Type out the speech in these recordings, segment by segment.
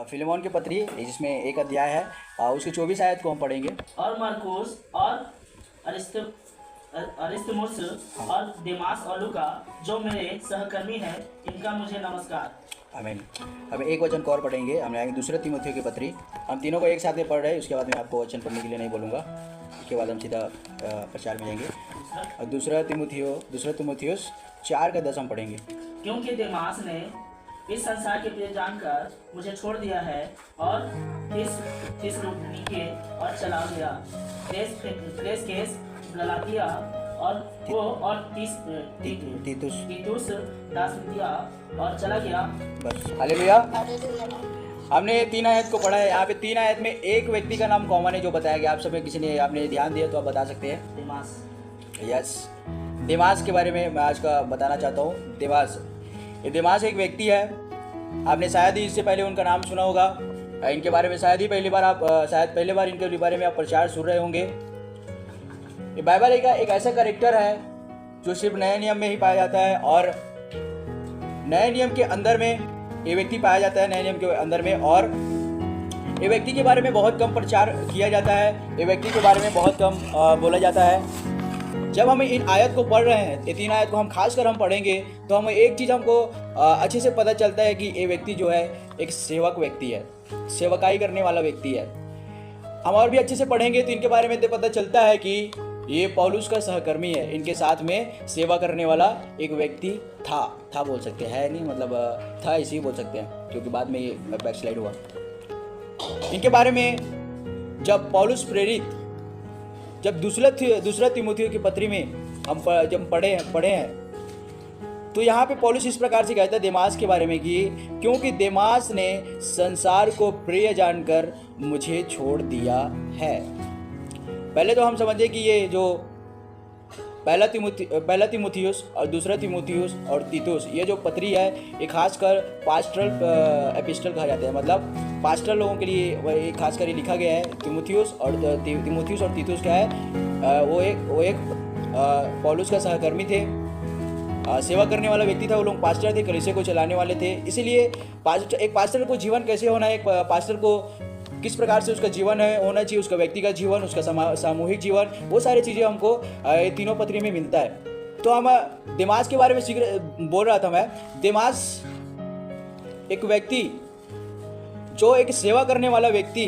Philemon की पत्री जिसमें एक अध्याय है, उसके 24 आयत को हम पढ़ेंगे। और मरकुस और अरिस्तमुस और देमास और लूका जो मेरे सहकर्मी हैं, इनका मुझे नमस्कार। आमीन। अब एक वचन को और पढ़ेंगे, हम आएंगे दूसरे तीमुथियों की पत्री। हम तीनों को एक साथ में पढ़ रहे हैं, उसके बाद मैं आपको वचन पढ़ने के लिए नहीं बोलूँगा, उसके बाद हम सीधा प्रचार में जाएंगे। और दूसरा तीमुथियुस 4:10 हम पढ़ेंगे। क्योंकि देमास ने इस संसार के प्रिय जानकर मुझे छोड़ दिया है और थिस्सलुनीके और चला गया। क्रेसकेंस, गलातिया और तीतुस दासमतिया और चला गया। बस, हालेलुया। हमने 3 आयत को पढ़ा है। यहाँ पे 3 आयत में एक व्यक्ति का नाम कॉमन है जो बताया गया। आप सब में किसी ने आपने ध्यान दिया तो आप बता सकते हैं। देमास। यस, देमास के बारे में मैं आज का बताना चाहता हूँ। ये देमास एक व्यक्ति है। आपने शायद ही इससे पहले उनका नाम सुना होगा। इनके बारे में शायद पहली बार इनके बारे में आप प्रचार सुन रहे होंगे। ये बाइबल एक ऐसा कैरेक्टर है जो सिर्फ नए नियम में ही पाया जाता है, और नए नियम के अंदर में ये व्यक्ति पाया जाता है, नए नियम के अंदर में। और ये व्यक्ति के बारे में बहुत कम प्रचार किया जाता है, ये व्यक्ति के बारे में बहुत कम बोला जाता है। जब हम इन आयत को पढ़ रहे हैं, ये 3 आयत को हम खासकर हम पढ़ेंगे तो हमें एक चीज़ हमको अच्छे से पता चलता है कि ये व्यक्ति जो है एक सेवक व्यक्ति है, सेवकाई करने वाला व्यक्ति है। हम और भी अच्छे से पढ़ेंगे तो इनके बारे में तो पता चलता है कि ये पौलुस का सहकर्मी है, इनके साथ में सेवा करने वाला एक व्यक्ति था बोल सकते हैं, नहीं मतलब था इसी बोल सकते हैं, क्योंकि बाद में ये बैकस्लाइड हुआ। इनके बारे में जब पौलुस प्रेरित जब दूसरा तीमुथियों की पत्री में हम जब पढ़े हैं तो यहाँ पे पौलुस इस प्रकार से कहता है देमास के बारे में कि क्योंकि देमास ने संसार को प्रिय जानकर मुझे छोड़ दिया है। पहले तो हम समझे कि ये जो पहला तीमुथियुस और दूसरा तीमुथियुस और तीतुस, ये जो पत्री है ये खासकर पास्टरल एपिस्टल कहा जाता है। मतलब पास्टर लोगों के लिए वह खासकर ये लिखा गया है। तीमुथियुस और तीतुस क्या है, वो एक पौलुस का सहकर्मी थे, सेवा करने वाला व्यक्ति था। वो लोग पास्टर थे, कलीसिया को चलाने वाले थे। इसीलिए एक पास्टर को जीवन कैसे होना है, एक पास्टर को किस प्रकार से उसका जीवन होना चाहिए, उसका व्यक्तिगत जीवन, उसका सामूहिक जीवन, वो सारी चीज़ें हमको ये तीनों पत्री में मिलता है। तो हम देमास के बारे में बोल रहा था मैं। देमास एक व्यक्ति जो एक सेवा करने वाला व्यक्ति,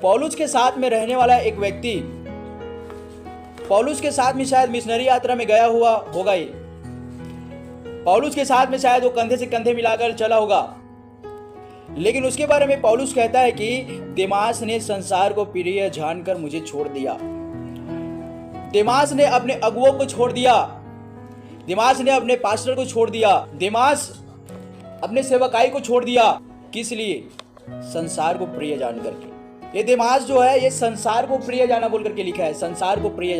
पौलुस के साथ में रहने वाला एक व्यक्ति, पौलुस के साथ में शायद मिशनरी यात्रा में गया हुआ होगा। ये पौलुस के साथ में शायद वो कंधे से कंधे मिलाकर चला होगा। लेकिन उसके बारे में पौलुस कहता है कि देमास ने संसार को प्रिय जानकर मुझे छोड़ दिया। देमास ने अपने अगुओं को छोड़ दिया, देमास ने अपने पास्टर को छोड़ दिया, देमास अपने सेवकाई को छोड़ दिया। किस लिए? संसार को प्रिय जान करके। ये देमास जो है ये संसार को प्रिय जाना बोल करके लिखा है। संसार को प्रिय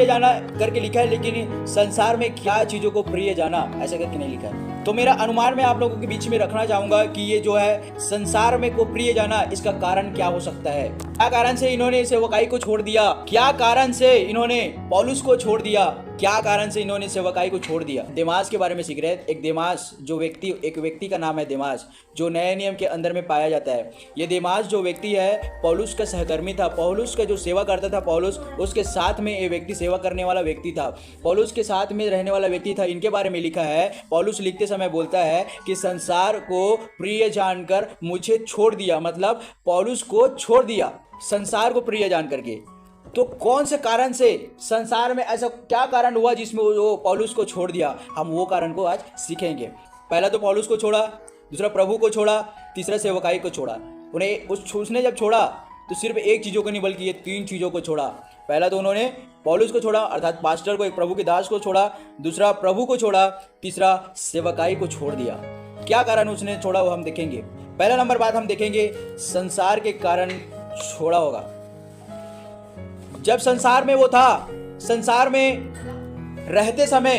जाना करके लिखा है, लेकिन संसार में क्या चीजों को प्रिय जाना ऐसा करके नहीं लिखा है। तो मेरा अनुमान मैं आप लोगों के बीच में रखना चाहूंगा कि ये जो है संसार में को प्रिय जाना, इसका कारण क्या हो सकता है? क्या कारण से इन्होंने सेवकाई को छोड़ दिया? क्या कारण से इन्होंने पौलुस को छोड़ दिया? क्या कारण से इन्होंने सेवकाई को छोड़ दिया? देमास के बारे में सीख रहे हैं। एक देमास जो व्यक्ति, एक व्यक्ति का नाम है देमास, जो नए नियम के अंदर में पाया जाता है। ये देमास जो व्यक्ति है पौलुस का सहकर्मी था, पौलुस का जो सेवा करता था पौलुस, उसके साथ में ये व्यक्ति सेवा करने वाला व्यक्ति था, पौलुस के साथ में रहने वाला व्यक्ति था। इनके बारे में लिखा है, पौलुस लिखते समय बोलता है कि संसार को प्रिय जानकर मुझे छोड़ दिया। मतलब पौलुस को छोड़ दिया संसार को प्रिय जान करके। तो कौन से कारण से, संसार में ऐसा क्या कारण हुआ जिसमें वो पौलुस को छोड़ दिया? हम वो कारण को आज सीखेंगे। पहला तो पौलुस को छोड़ा, दूसरा प्रभु को छोड़ा, तीसरा सेवकाई को छोड़ा। उसने जब छोड़ा तो सिर्फ एक चीज़ों को नहीं बल्कि ये 3 चीज़ों को छोड़ा। पहला तो उन्होंने पौलुस को छोड़ा, अर्थात पास्टर को, एक प्रभु के दास को छोड़ा, दूसरा प्रभु को छोड़ा, तीसरा सेवकाई को छोड़ दिया। क्या कारण उसने छोड़ा वो हम देखेंगे। पहला नंबर बात हम देखेंगे, संसार के कारण छोड़ा होगा। जब संसार में वो था, संसार में रहते समय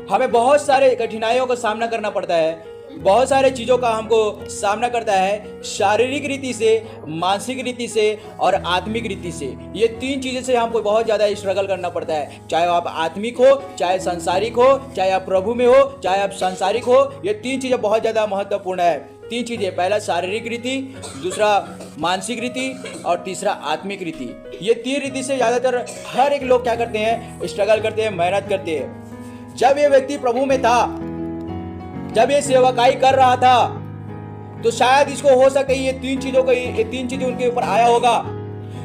हमें बहुत सारे कठिनाइयों का सामना करना पड़ता है। बहुत सारे चीज़ों का हमको सामना करता है, शारीरिक रीति से, मानसिक रीति से और आत्मिक रीति से। ये तीन चीज़ें से हमको बहुत ज़्यादा स्ट्रगल करना पड़ता है। चाहे आप आत्मिक हो, चाहे सांसारिक हो, चाहे आप प्रभु में हो, चाहे आप सांसारिक हो, ये तीन चीज़ें बहुत ज़्यादा महत्वपूर्ण है। तीन चीज़ें, पहला शारीरिक रीति, दूसरा मानसिक रीति और तीसरा आत्मिक रीति। ये तीन रीति से ज़्यादातर हर एक लोग क्या करते हैं, स्ट्रगल करते हैं, मेहनत करते हैं। जब ये व्यक्ति प्रभु में था, जब ये सेवकाई कर रहा था, तो शायद इसको हो सके ये तीन चीजें उनके ऊपर आया होगा।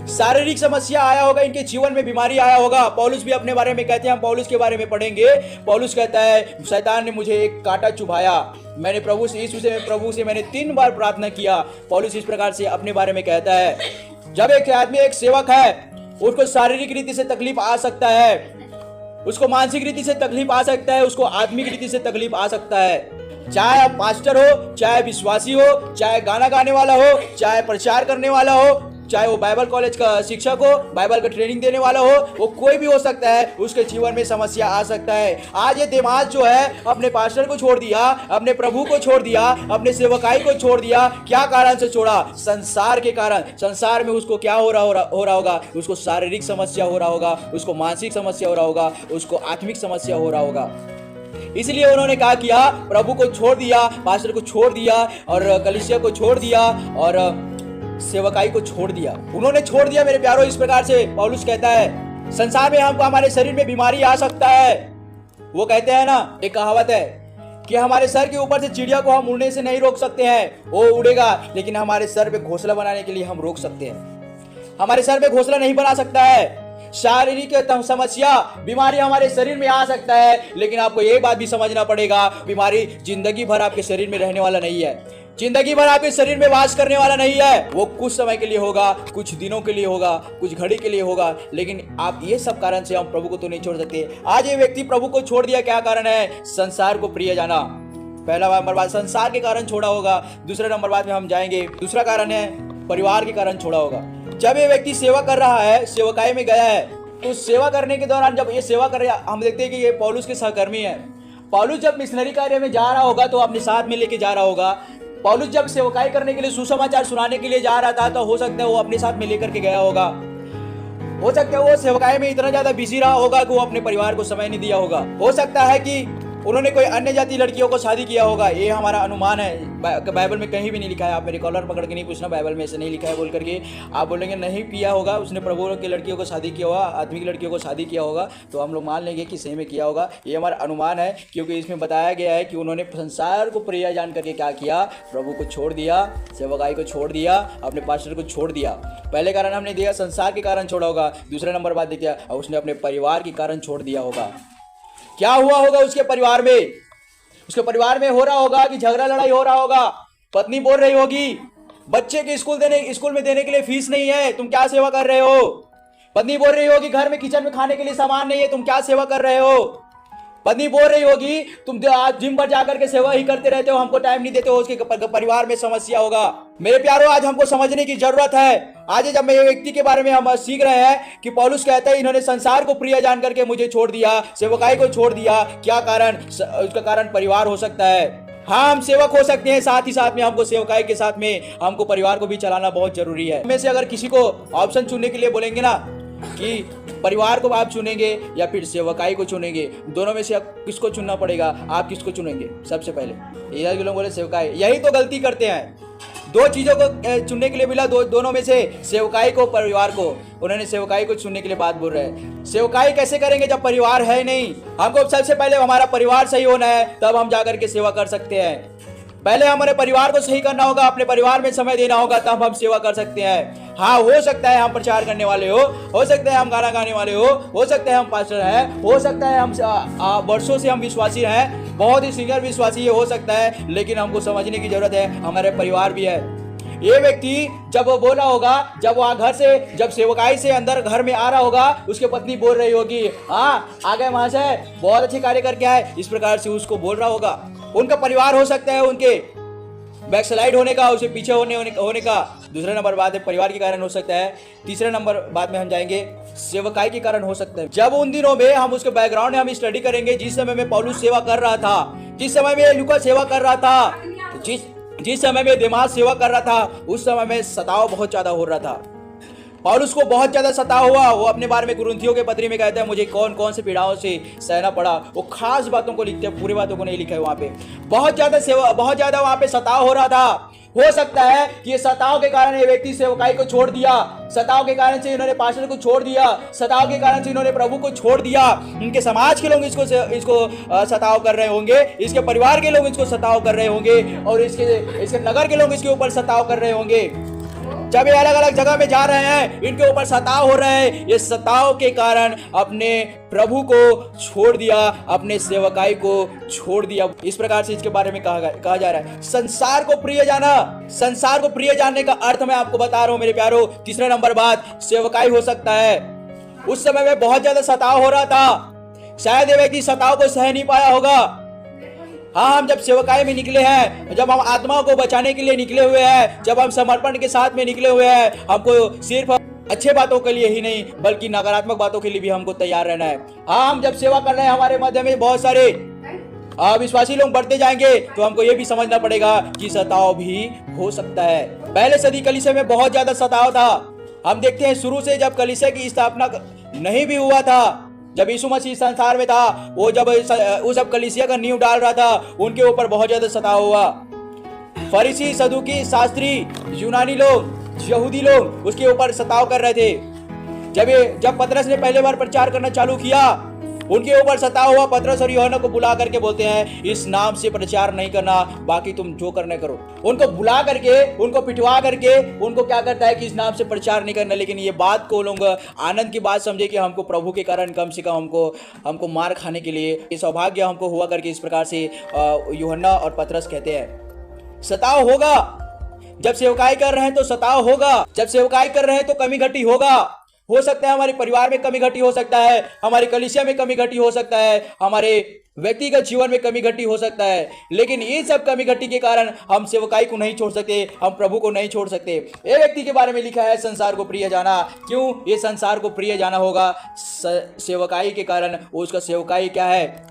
शारीरिक समस्या आया होगा, इनके जीवन में बीमारी आया होगा। पौलुस भी अपने बारे में कहते हैं, हम पौलुस के बारे में पढ़ेंगे। पौलुस कहता है, शैतान ने मुझे एक कांटा चुभाया, मैंने प्रभु से मैंने 3 बार प्रार्थना किया। पौलुस इस प्रकार से अपने बारे में कहता है। जब एक आदमी एक सेवक है, उसको शारीरिक रीति से तकलीफ आ सकता है, उसको मानसिक रीति से तकलीफ आ सकता है, उसको आत्मिक रीति से तकलीफ आ सकता है। चाहे आप पास्टर हो, चाहे विश्वासी हो, चाहे गाना गाने वाला हो, चाहे प्रचार करने वाला हो, चाहे वो बाइबल कॉलेज का शिक्षक हो, बाइबल का ट्रेनिंग देने वाला हो, वो कोई भी हो सकता है, उसके जीवन में समस्या आ सकता है। आज ये दिमाग जो है अपने पास्टर को छोड़ दिया, अपने प्रभु को छोड़ दिया, अपने सेवकाई को छोड़ दिया। क्या कारण से छोड़ा? संसार के कारण। संसार में उसको क्या हो रहा होगा? उसको शारीरिक समस्या हो रहा होगा, उसको मानसिक समस्या हो रहा होगा, उसको आत्मिक समस्या हो रहा होगा। इसलिए उन्होंने क्या किया? प्रभु को छोड़ दिया, पास्टर को छोड़ दिया और कलीसिया को छोड़ दिया और सेवकाई को छोड़ दिया। उन्होंने छोड़ दिया मेरे प्यारों। इस प्रकार से पौलुस कहता है, संसार में हमको, हमारे शरीर में बीमारी आ सकता है। वो कहते हैं ना, एक कहावत है कि हमारे सर के ऊपर से चिड़िया को हम उड़ने से नहीं रोक सकते हैं, वो उड़ेगा, लेकिन हमारे सर पे घोंसला बनाने के लिए हम रोक सकते हैं। हमारे सर पे घोंसला नहीं बना सकता है। शारीरिक समस्या, बीमारी हमारे शरीर में आ सकता है, लेकिन आपको ये बात भी समझना पड़ेगा, बीमारी जिंदगी भर आपके शरीर में रहने वाला नहीं है, जिंदगी भर आपके शरीर में वास करने वाला नहीं है। वो कुछ समय के लिए होगा, कुछ दिनों के लिए होगा, कुछ घड़ी के लिए होगा, लेकिन आप ये सब कारण से हम प्रभु को तो नहीं छोड़ सकते। आज ये व्यक्ति प्रभु को छोड़ दिया, क्या कारण है? संसार को प्रिय जाना। पहला नंबर बात संसार के कारण छोड़ा होगा। दूसरे नंबर बात में हम जाएंगे, दूसरा कारण है परिवार के कारण छोड़ा होगा। जब ये व्यक्ति सेवा कर रहा है, सेवकाई में गया है, तो सेवा करने के दौरान जब ये सेवा कर रहा है, हम देखते हैं कि ये पौलुस के सहकर्मी है। पौलुस जब मिशनरी कार्य में जा रहा होगा तो अपने साथ में लेके जा रहा होगा। पौलुस जब सेवकाई करने के लिए, सुसमाचार सुनाने के लिए जा रहा था, तो हो सकता है वो अपने साथ में लेकर के गया होगा। हो सकता है वो सेवकाई में इतना ज्यादा बिजी रहा होगा कि वो अपने परिवार को समय नहीं दिया होगा। हो सकता है कि उन्होंने कोई अन्य जाति लड़कियों को शादी किया होगा। ये हमारा अनुमान है, बाइबल में कहीं भी नहीं लिखा है। आप मेरे कॉलर पकड़ के नहीं पूछना बाइबल में ऐसे नहीं लिखा है बोल करके। आप बोलेंगे नहीं किया होगा, उसने प्रभु की लड़कियों को शादी किया होगा, आदमी की लड़कियों को शादी किया होगा, तो हम लोग मान लेंगे कि सही में किया होगा। ये हमारा अनुमान है, क्योंकि इसमें बताया गया है कि उन्होंने संसार को प्रिय जान करके क्या किया? प्रभु को छोड़ दिया, सेवकाई को छोड़ दिया, अपने पास्टर को छोड़ दिया। पहले कारण हमने दिया संसार के कारण छोड़ा होगा। दूसरा नंबर बात देखिए, उसने अपने परिवार के कारण छोड़ दिया होगा। क्या हुआ होगा उसके परिवार में? उसके परिवार में हो रहा होगा कि झगड़ा लड़ाई हो रहा होगा। पत्नी बोल रही होगी, बच्चे के स्कूल में देने के लिए फीस नहीं है, तुम क्या सेवा कर रहे हो? पत्नी बोल रही होगी, घर में किचन में खाने के लिए सामान नहीं है, तुम क्या सेवा कर रहे हो? पत्नी बोल रही होगी, तुम आज जिम पर जाकर के सेवा ही करते रहते हो, हमको टाइम नहीं देते हो। उसके परिवार में समस्या होगा। मेरे प्यारों, आज हमको समझने की जरूरत है। आज जब मैं व्यक्ति के बारे में हम सीख रहे हैं कि पौलुस कहता है, इन्होंने संसार को प्रिय जान करके मुझे छोड़ दिया, सेवकाई को छोड़ दिया। क्या कारण? उसका कारण परिवार हो सकता है। हाँ, हम सेवक हो सकते हैं, साथ ही साथ में हमको सेवकाई के साथ में हमको परिवार को भी चलाना बहुत जरूरी है। में से अगर किसी को ऑप्शन चुनने के लिए बोलेंगे ना कि परिवार को आप चुनेंगे या फिर सेवकाई को चुनेंगे, दोनों में से आप किसको चुनना पड़ेगा? आप किसको चुनेंगे? सबसे पहले ये लोग बोले सेवकाई। यही तो गलती करते हैं। दो चीजों को चुनने के लिए मिला, दोनों में से सेवकाई को, परिवार को। उन्होंने सेवकाई को चुनने के लिए बात बोल रहे हैं। सेवकाई कैसे करेंगे जब परिवार है नहीं? हमको सबसे पहले हमारा परिवार सही होना है, तब हम जाकर के सेवा कर सकते हैं। पहले हमारे परिवार को सही करना होगा, अपने परिवार में समय देना होगा, तब हम सेवा कर सकते हैं। हाँ, हो सकता है हम प्रचार करने वाले हो सकता है हम गाना गाने वाले हो सकता है हम पास्टर हैं, हो सकता है हम वर्षों से हम विश्वासी हैं, बहुत ही सीनियर विश्वासी हो सकता है, लेकिन हमको समझने की जरूरत है हमारे परिवार भी है। ये व्यक्ति जब वो बोला होगा, जब वो घर से, जब सेवकाई से अंदर घर में आ रहा होगा, उसके पत्नी बोल रही होगी, हाँ आ गए वहां से, बहुत अच्छे कार्य करके आए, इस प्रकार से उसको बोल रहा होगा। उनका परिवार हो सकता है उनके बैकस्लाइड होने का, उसे पीछे होने का। दूसरा नंबर बात है परिवार के कारण हो सकता है। तीसरे नंबर बात में हम जाएंगे सेवकाई के कारण हो सकता है। जब उन दिनों में हम उसके बैकग्राउंड में हम स्टडी करेंगे, जिस समय में पौलुस सेवा कर रहा था, जिस समय में लूका सेवा कर रहा था, जिस समय में देमास सेवा कर रहा था, उस समय में सताव बहुत ज्यादा हो रहा था और उसको बहुत ज्यादा सताव हुआ। वो अपने बारे में कुरिन्थियों के पत्री में कहता है, मुझे कौन कौन से पीड़ाओं से सहना पड़ा। वो खास बातों को लिखते हैं, पूरी बातों को नहीं लिखा है वहां पे। बहुत ज्यादा वहां पे सताव हो रहा था। हो सकता है कि ये सताव के कारण ये व्यक्ति सेवकाई को छोड़ दिया, सताव के कारण से इन्होंने पास्टर को छोड़ दिया, सताव के कारण से इन्होंने प्रभु को छोड़ दिया। इनके समाज के लोग इसको सताव कर रहे होंगे, इसके परिवार के लोग इसको सताव कर रहे होंगे और इसके नगर के लोग इसके ऊपर सताव कर रहे होंगे। जब ये अलग अलग जगह में जा रहे हैं, इनके ऊपर सताव हो रहे हैं। ये सताव के कारण अपने प्रभु को छोड़ दिया, अपने सेवकाई को छोड़ दिया। इस प्रकार से इसके बारे में कहा जा रहा है संसार को प्रिय जाना। संसार को प्रिय जानने का अर्थ मैं आपको बता रहा हूं मेरे प्यारो। तीसरा नंबर बात, सेवकाई हो सकता है। उस समय में बहुत ज्यादा सताव हो रहा था, शायद ये व्यक्ति सताव को सह नहीं पाया होगा। हाँ, हम जब सेवकाई में निकले हैं, जब हम आत्माओं को बचाने के लिए निकले हुए हैं, जब हम समर्पण के साथ में निकले हुए हैं, हमको सिर्फ अच्छे बातों के लिए ही नहीं बल्कि नकारात्मक बातों के लिए भी हमको तैयार रहना है। हाँ, हम जब सेवा कर रहे हैं, हमारे मध्य में बहुत सारे विश्वासी लोग बढ़ते जाएंगे, तो हमको ये भी समझना पड़ेगा कि सताव भी हो सकता है। पहले सदी कलीसिया में बहुत ज्यादा सताव था। हम देखते हैं शुरू से जब कलीसिया की स्थापना नहीं भी हुआ था, जब यीशु मसीह संसार में था, वो जब कलीसिया का नींव डाल रहा था, उनके ऊपर बहुत ज्यादा सताव हुआ। फरीसी, सदूकी, शास्त्री, यूनानी लोग, यहूदी लोग उसके ऊपर सताव कर रहे थे। जब पतरस ने पहले बार प्रचार करना चालू किया, उनके ऊपर सताव हुआ। पतरस और यूहन्ना को बुला करके बोलते हैं, इस नाम से प्रचार नहीं करना, बाकी तुम जो करना करो। उनको बुला करके, उनको पिटवा करके उनको क्या करता है कि इस नाम से प्रचार नहीं करना। लेकिन ये बात को लोग आनंद की बात समझे कि हमको प्रभु के कारण कम से कम हमको मार खाने के लिए ये सौभाग्य हमको हुआ करके इस प्रकार से यूहन्ना और पतरस कहते हैं। सताव होगा, जब सेवकाई कर रहे हैं तो सताव होगा, जब सेवकाई कर रहे हैं तो कमी घटी होगा। हो सकता है हमारे परिवार में कमी घटी हो सकता है, हमारी कलीसिया में कमी घटी हो सकता है, हमारे व्यक्तिगत जीवन में कमी घटी हो सकता है। लेकिन ये सब कमी घटी के कारण हम सेवकाई को नहीं छोड़ सकते, हम प्रभु को नहीं छोड़ सकते। एक व्यक्ति के बारे में लिखा है संसार को प्रिय जाना। क्यों ये संसार को प्रिय जाना होगा? सेवकाई के कारण। उसका सेवकाई क्या है?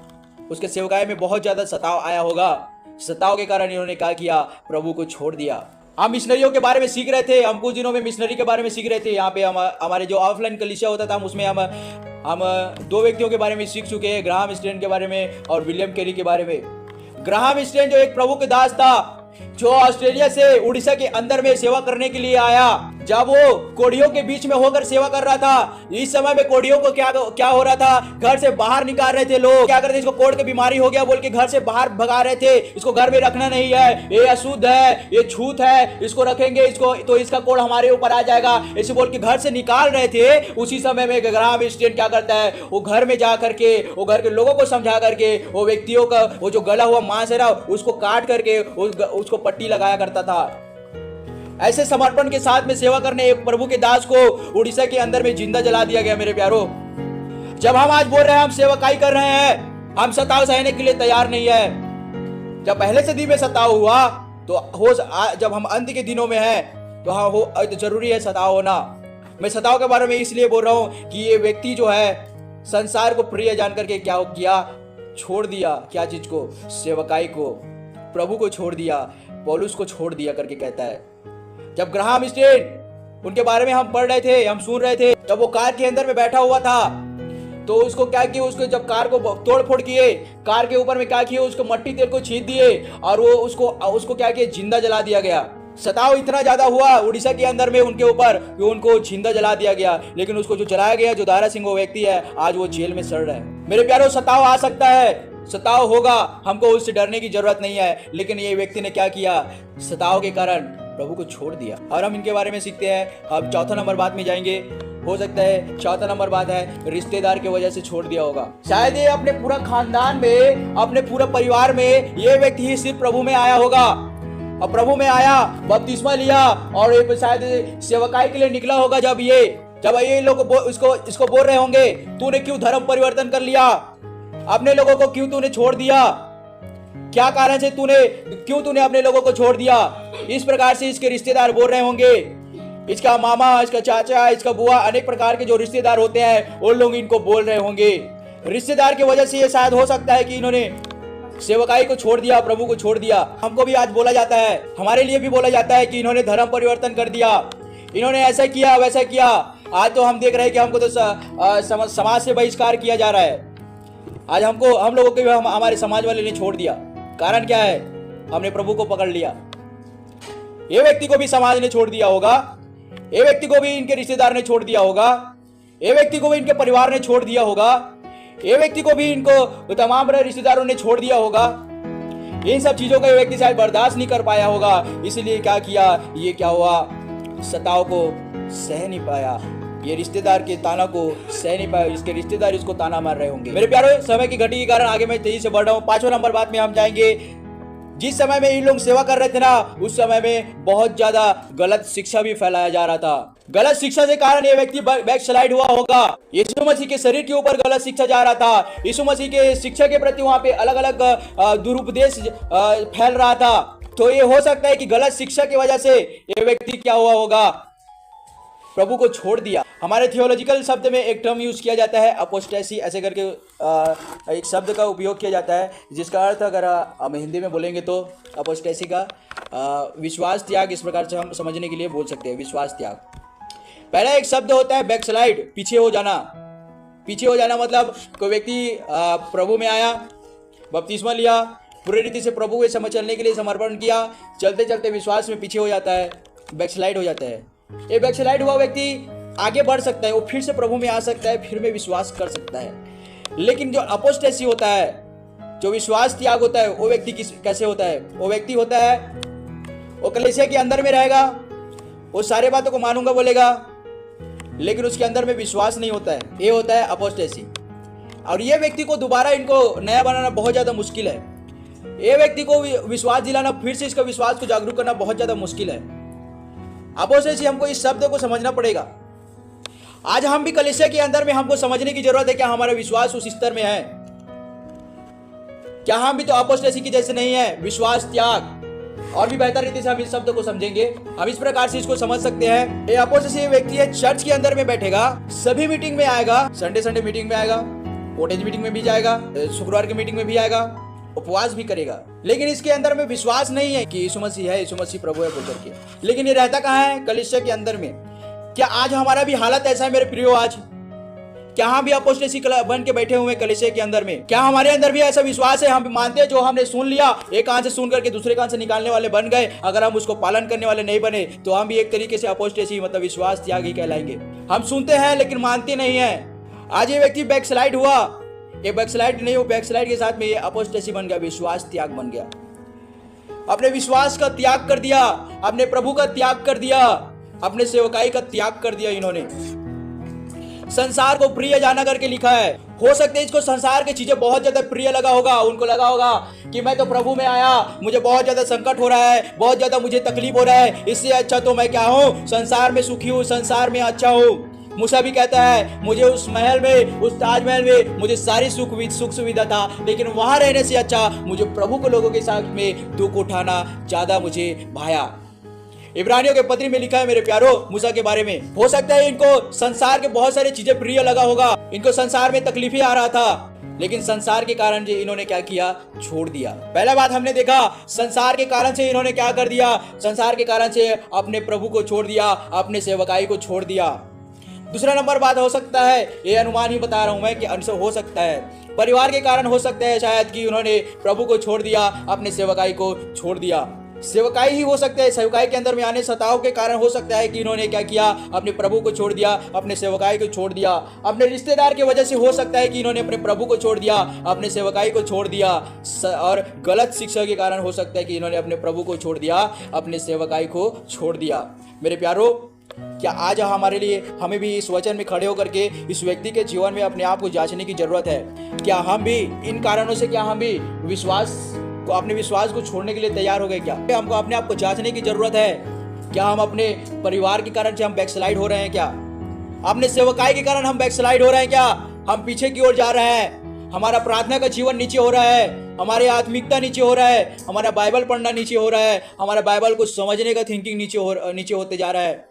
उसके सेवकाई में बहुत ज्यादा सताव आया होगा। सताव के कारण इन्होंने क्या किया? प्रभु को छोड़ दिया। हम मिशनरियों के बारे में सीख रहे थे, हम कुछ दिनों में मिशनरी के बारे में सीख रहे थे। यहाँ पे हमारे जो ऑफलाइन कलीसिया होता था, हम उसमें हम दो व्यक्तियों के बारे में सीख चुके हैं, ग्राहम स्टैन के बारे में और विलियम कैरी के बारे में। ग्राहम स्टैन जो एक प्रभु के दास था, जो ऑस्ट्रेलिया से उड़ीसा के अंदर में सेवा करने के लिए आया, जब वो कोढ़ियों के बीच में होकर सेवा कर रहा था, इस समय में कोढ़ियों को क्या हो रहा था? घर से बाहर निकाल रहे थे लोग। क्या करते थे? इसको कोढ़ की बीमारी हो गया बोल के घर से बाहर भगा रहे थे। इसको घर में रखना नहीं है, ये अशुद्ध है, ये छूत है, इसको रखेंगे इसको तो इसका कोढ़ हमारे ऊपर आ जाएगा, ऐसे बोल के घर से निकाल रहे थे। उसी समय में ग्राहम स्टैन क्या करता है? वो घर में जा करके, वो घर के लोगों को समझा करके, वो व्यक्तियों का वो जो गला हुआ मांस है ना, उसको काट करके उसको पट्टी लगाया करता था। ऐसे समर्पण के साथ में सेवा करने एक प्रभु के दास को उड़ीसा के अंदर में जिंदा जला दिया गया। मेरे प्यारो, जब हम आज बोल रहे हैं हम सेवकाई कर रहे हैं, हम सताव सहने के लिए तैयार नहीं है। जब पहले सदी में सताव हुआ तो जब हम अंत के दिनों में हैं तो हाँ तो जरूरी है सताव होना। मैं सताव के बारे में इसलिए बोल रहा हूं कि ये व्यक्ति जो है संसार को प्रिय जान करके क्या किया? छोड़ दिया। क्या चीज को? सेवकाई को, प्रभु को छोड़ दिया, पौलुस को छोड़ दिया करके कहता है। जब ग्राहम स्टैन, उनके बारे में हम पढ़ रहे थे, हम सुन रहे थे, जब वो कार के अंदर में बैठा हुआ था तो उसको क्या किया? उसको जब कार को तोड़ फोड़ किए, कार के ऊपर में क्या किया? उसको मट्टी तेल को छींट दिए और वो उसको क्या किया? जिंदा जला दिया गया। सताव इतना ज्यादा हुआ उड़ीसा के अंदर में उनके ऊपर कि उनको जिंदा जला दिया गया। लेकिन उसको जो जलाया गया, जो दारा सिंह वो व्यक्ति है, आज वो जेल में सड़ रहा है। मेरे प्यारों, सताव आ सकता है, सताव होगा, हमको उससे डरने की जरूरत नहीं है। लेकिन ये व्यक्ति ने क्या किया? सताव के कारण प्रभु को छोड़ दिया। और हम इनके बारे में सीखते हैं। अब चौथा नंबर बात में जाएंगे। हो सकता है चौथा नंबर बात है रिश्तेदार की वजह से छोड़ दिया होगा। शायद ये अपने पूरा खानदान में, अपने पूरा परिवार में ये व्यक्ति ही सिर्फ प्रभु में आया होगा। अब प्रभु में आया, बपतिस्मा लिया और शायद सेवकाई के लिए निकला होगा। जब ये लोग इसको बोल रहे होंगे, तूने क्यों धर्म परिवर्तन कर लिया? अपने लोगों को क्यों तूने छोड़ दिया? क्या कारण से क्यों तूने अपने लोगों को छोड़ दिया? इस प्रकार से इसके रिश्तेदार बोल रहे होंगे। इसका मामा, इसका चाचा, इसका बुआ, अनेक प्रकार के जो रिश्तेदार होते हैं वो लोग इनको बोल रहे होंगे। रिश्तेदार की वजह से ये शायद हो सकता है कि इन्होंने सेवकाई को छोड़ दिया, प्रभु को छोड़ दिया। हमको भी आज बोला जाता है, हमारे लिए भी बोला जाता है कि इन्होंने धर्म परिवर्तन कर दिया, इन्होंने ऐसा किया वैसा किया। आज तो हम देख रहे हैं कि हमको तो समाज से बहिष्कार किया जा रहा है। आज हम लोगों को भी हमारे समाज वाले ने छोड़ दिया। कारण क्या है? हमने प्रभु को पकड़ लिया। ये व्यक्ति को भी समाज ने छोड़ दिया होगा, ये व्यक्ति को भी इनके रिश्तेदार ने छोड़ दिया होगा, ये व्यक्ति को भी इनके परिवार ने छोड़ दिया होगा, ये व्यक्ति को भी इनको तमाम रिश्तेदारों ने छोड़ दिया होगा। इन सब चीजों का ये व्यक्ति शायद बर्दाश्त नहीं कर पाया होगा, इसलिए क्या किया, ये क्या हुआ, सताव को सह नहीं पाया, ये रिश्तेदार के ताना को सह नहीं पाया, इसके रिश्तेदार इसको ताना मार रहे होंगे। मेरे प्यारों, समय की घटी के कारण आगे मैं तेजी से बढ़ रहा हूँ। 5वां नंबर बात में हम जाएंगे। जिस समय में इन लोग सेवा कर रहे थे ना, उस समय में बहुत ज्यादा गलत शिक्षा भी फैलाया जा रहा था। गलत शिक्षा के कारण ये व्यक्ति बैकस्लाइड हुआ होगा। यीशु मसीह के शरीर के ऊपर गलत शिक्षा जा रहा था। यीशु मसीह के शिक्षा के प्रति वहां पे अलग अलग दुरुपदेश फैल रहा था। तो ये हो सकता है कि गलत शिक्षा की वजह से ये व्यक्ति क्या हुआ होगा, प्रभु को छोड़ दिया। हमारे थियोलॉजिकल शब्द में एक टर्म यूज किया जाता है, अपोस्टेसी, ऐसे करके एक शब्द का उपयोग किया जाता है, जिसका अर्थ अगर हम हिंदी में बोलेंगे तो अपोस्टेसी का विश्वास त्याग, इस प्रकार से हम समझने के लिए बोल सकते हैं, विश्वास त्याग। पहला एक शब्द होता है बैकस्लाइड, पीछे हो जाना। पीछे हो जाना मतलब कोई व्यक्ति प्रभु में आया, बपतिस्मा लिया, पूरी रीति से प्रभु के समझ चलने के लिए समर्पण किया, चलते चलते विश्वास में पीछे हो जाता है, बैकस्लाइड हो जाता है। ये बैकस्लाइड हुआ व्यक्ति आगे बढ़ सकता है, वो फिर से प्रभु में आ सकता है, फिर में विश्वास कर सकता है। लेकिन जो अपोस्टेसी होता है, जो विश्वास त्याग होता है, वो व्यक्ति कैसे होता है? वो व्यक्ति होता है, वो कलीसिया के अंदर में रहेगा, वो सारे बातों को मानूंगा बोलेगा, लेकिन उसके अंदर में विश्वास नहीं होता है। ये होता है अपोस्टेसी। और ये व्यक्ति को दोबारा इनको नया बनाना बहुत ज्यादा मुश्किल है। ये व्यक्ति को विश्वास दिलाना, फिर से इसका विश्वास को जागरूक करना बहुत ज्यादा मुश्किल है। अपोस्टेसी, हमको इस शब्द को समझना पड़ेगा। आज हम भी कलीसिया के अंदर में हमको समझने की जरूरत है, क्या हमारा विश्वास उस स्तर में है? क्या हम भी तो अपोस्टेसी की जैसे नहीं है? विश्वास त्याग। और भी बेहतर रीति से हम इस शब्द को समझेंगे, हम इस प्रकार से इसको समझ सकते हैं। ये अपोस्टेसी व्यक्ति है, चर्च के अंदर में बैठेगा, सभी मीटिंग में आएगा, संडे मीटिंग में आएगा, कॉटेज मीटिंग में भी जाएगा, शुक्रवार की मीटिंग में भी आएगा, उपवास भी करेगा, लेकिन इसके अंदर में विश्वास नहीं है कि यीशु मसीह है, यीशु मसीह प्रभु है बोल करके। लेकिन ये रहता कहाँ है? कलीसिया के अंदर में। क्या आज हमारा भी हालत ऐसा है मेरे प्रियो? आज क्या हम भी अपोस्टेसी बन के बैठे हुए कलीसिया के अंदर में? क्या हमारे अंदर भी ऐसा विश्वास है? हम भी मानते हैं जो हमने सुन लिया, एक कान से सुन करके दूसरे कान से निकालने वाले बन गए, अगर हम उसको पालन करने वाले नहीं बने तो हम भी एक तरीके से अपोस्टेसी मतलब विश्वास त्यागी कहलाएंगे। हम सुनते हैं लेकिन मानते नहीं है। आज ये व्यक्ति बैकस्लाइड हुआ, ये बैकस्लाइड नहीं, वो बैकस्लाइड के साथ में ये अपोस्टेसी बन गया, विश्वास त्याग बन गया। अपने विश्वास का त्याग कर दिया, अपने प्रभु का त्याग कर दिया, अपने सेवकाई का त्याग कर दिया। इन्होंने संसार को प्रिय जाना करके लिखा है। हो सकता है इसको संसार की चीजें बहुत ज्यादा प्रिय लगा होगा, उनको लगा होगा कि मैं तो प्रभु में आया, मुझे बहुत ज्यादा संकट हो रहा है, बहुत ज्यादा मुझे तकलीफ हो रहा है, इससे अच्छा तो मैं क्या हूँ, संसार में सुखी हूँ, संसार में अच्छा हूँ। मूसा भी कहता है, मुझे उस महल में, उस ताजमहल में मुझे सारी सुख सुविधा था, लेकिन वहां रहने से अच्छा मुझे प्रभु के लोगों के साथ में दुख उठाना ज्यादा मुझे भाया। इब्रानियों के पत्री में लिखा है मेरे प्यारो मूसा के बारे में। हो सकता है इनको संसार के बहुत सारी चीजें प्रिय लगा होगा, इनको संसार में तकलीफें आ रहा था, लेकिन संसार के कारण जो इन्होंने क्या किया, छोड़ दिया। पहला बात हमने देखा, संसार के कारण से इन्होंने क्या कर दिया, संसार के कारण से अपने प्रभु को छोड़ दिया, अपने सेवकाई को छोड़ दिया। दूसरा नंबर बात हो सकता है, ये अनुमान ही बता रहा हूं मैं कि हो सकता है परिवार के कारण हो सकता है शायद कि उन्होंने प्रभु को छोड़ दिया, अपने सेवकाई को छोड़ दिया। सेवकाई ही हो सकता है, सेवकाई के अंदर में आने सताव के कारण हो सकता है कि इन्होंने क्या किया, अपने प्रभु को छोड़ दिया, अपने सेवकाई को छोड़ दिया। अपने रिश्तेदार की वजह से हो सकता है कि इन्होंने अपने प्रभु को छोड़ दिया, अपने सेवकाई को छोड़ दिया। और गलत शिक्षा के कारण हो सकता है कि इन्होंने अपने प्रभु को छोड़ दिया, अपने सेवकाई को छोड़ दिया। मेरे प्यारो, क्या आज हमारे लिए, हमें भी इस वचन में खड़े होकर के इस व्यक्ति के जीवन में अपने आप को जांचने की जरूरत है। क्या हम भी इन कारणों से, क्या हम भी अपने विश्वास को छोड़ने के लिए तैयार हो गए? क्या हमको अपने आप को जांचने की जरूरत है? क्या हम अपने परिवार के कारण से हम बैकस्लाइड हो रहे हैं? क्या अपने सेवकाई के कारण हम बैकस्लाइड हो रहे हैं? क्या हम पीछे की ओर जा रहे हैं? हमारा प्रार्थना का जीवन नीचे हो रहा है, हमारी आत्मिकता नीचे हो रहा है, हमारा बाइबल पढ़ना नीचे हो रहा है, हमारा बाइबल को समझने का थिंकिंग नीचे होते जा रहा है,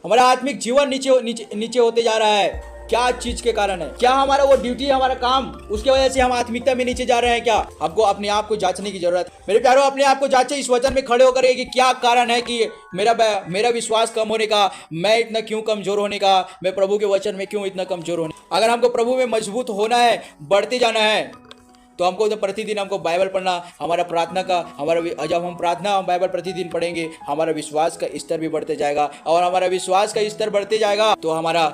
हमारा आत्मिक जीवन नीचे होते जा रहा है। क्या चीज के कारण है? क्या हमारा वो ड्यूटी, हमारा काम, उसके वजह से हम आत्मिकता में नीचे जा रहे हैं क्या? हमको अपने आप को जांचने की जरूरत है। मेरे प्यारों, अपने आप को जांचे, इस वचन में खड़े होकर कि क्या कारण है कि मेरा विश्वास कम होने का, मैं इतना क्यों कमजोर होने का, मैं प्रभु के वचन में क्यों इतना कमजोर होने। अगर हमको प्रभु में मजबूत होना है, बढ़ते जाना है, तो हमको तो प्रतिदिन हमको बाइबल पढ़ना, हमारा प्रार्थना का, जब हम प्रार्थना हम बाइबल प्रतिदिन पढ़ेंगे, हमारा विश्वास का स्तर भी बढ़ते जाएगा, और हमारा विश्वास का स्तर बढ़ते जाएगा तो हमारा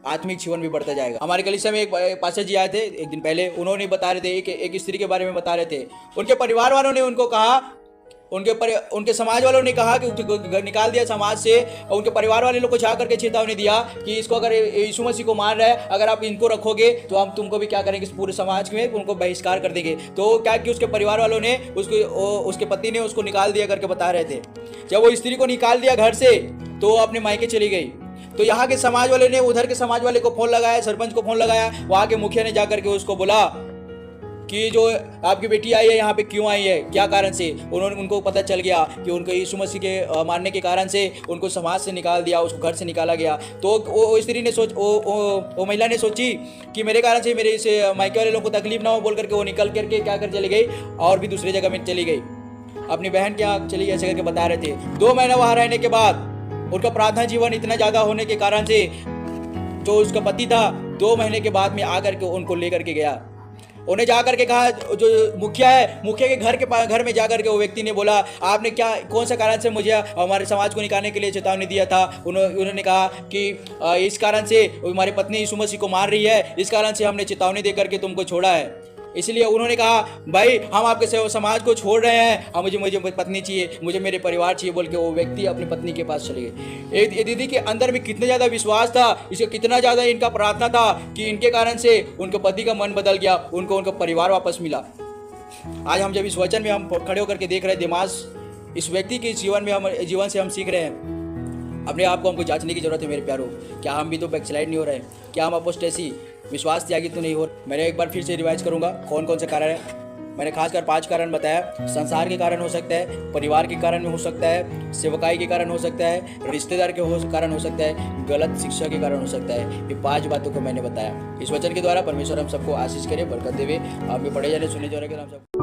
आत्मिक जीवन भी बढ़ता जाएगा। हमारे कलीसिया में एक पास्टर जी आए थे एक दिन पहले, उन्होंने बता रहे थे, एक स्त्री के बारे में बता रहे थे। उनके परिवार वालों ने उनको कहा, उनके समाज वालों ने कहा कि निकाल दिया समाज से, और उनके परिवार वाले लोग को जा करके चेतावनी दिया कि इसको, अगर यीशु मसीह को मान रहा है, अगर आप इनको रखोगे तो हम तुमको भी क्या करेंगे, पूरे समाज में उनको बहिष्कार कर देंगे। तो क्या कि उसके परिवार वालों ने उसके पति ने उसको निकाल दिया करके बता रहे थे। जब वो स्त्री को निकाल दिया घर से, तो वो अपने मायके चली गई। तो यहाँ के समाज वाले ने उधर के समाज वाले को फोन लगाया, सरपंच को फोन लगाया, वहाँ के मुखिया ने जाकर के उसको बोला कि जो आपकी बेटी आई है यहाँ पे क्यों आई है, क्या कारण से। उनको पता चल गया कि उनको यीशु मसीह के मानने के कारण से उनको समाज से निकाल दिया, उसको घर से निकाला गया। तो वो स्त्री ने वो महिला ने सोची कि मेरे कारण से मेरे इस मायके वाले लोगों को तकलीफ ना हो, बोल करके वो निकल करके क्या कर चली गई, और भी दूसरी जगह में चली गई, अपनी बहन के यहाँ चली गई, ऐसे करके बता रहे थे। 2 महीना वहाँ रहने के बाद उनका प्रार्थना जीवन इतना ज़्यादा होने के कारण से, जो उसका पति था 2 महीने के बाद में आकर के उनको लेकर के गया। उन्हें जाकर के कहा, जो मुखिया है, मुखिया के घर में जाकर के वो व्यक्ति ने बोला, आपने कौन सा कारण से मुझे हमारे समाज को निकालने के लिए चेतावनी दिया था। उन्होंने कहा कि इस कारण से हमारी पत्नी यीशु मसीह को मार रही है, इस कारण से हमने चेतावनी दे करके तुमको छोड़ा है। इसलिए उन्होंने कहा, भाई हम आपके समाज को छोड़ रहे हैं, मुझे पत्नी चाहिए, मुझे मेरे परिवार चाहिए, बोल के वो व्यक्ति अपनी पत्नी के पास चले गए। एक दीदी के अंदर में कितना ज़्यादा विश्वास था, इसका कितना ज़्यादा इनका प्रार्थना था कि इनके कारण से उनके पति का मन बदल गया, उनका परिवार वापस मिला। आज हम जब इस वचन में हम खड़े होकर के देख रहे हैं, दिमाग इस व्यक्ति के जीवन से हम सीख रहे हैं। अपने आप को हमको जांचने की जरूरत है मेरे प्यारों। क्या हम भी तो बैकस्लाइड नहीं हो रहे? क्या हम अपोस्टेसी, विश्वास त्यागी तो नहीं हो? मैंने एक बार फिर से रिवाइज करूंगा कौन कौन से कारण है। मैंने खासकर 5 कारण बताया। संसार के कारण हो सकता है, परिवार के कारण हो सकता है, सेवकाई के कारण हो सकता है, रिश्तेदार के कारण हो सकता है, गलत शिक्षा के कारण हो सकता है। ये 5 बातों को मैंने बताया। इस वचन के द्वारा परमेश्वर हम सबको आशीष करे, बरकत देवे। आप भी पढ़े जाने, सुने जाने के नाम सब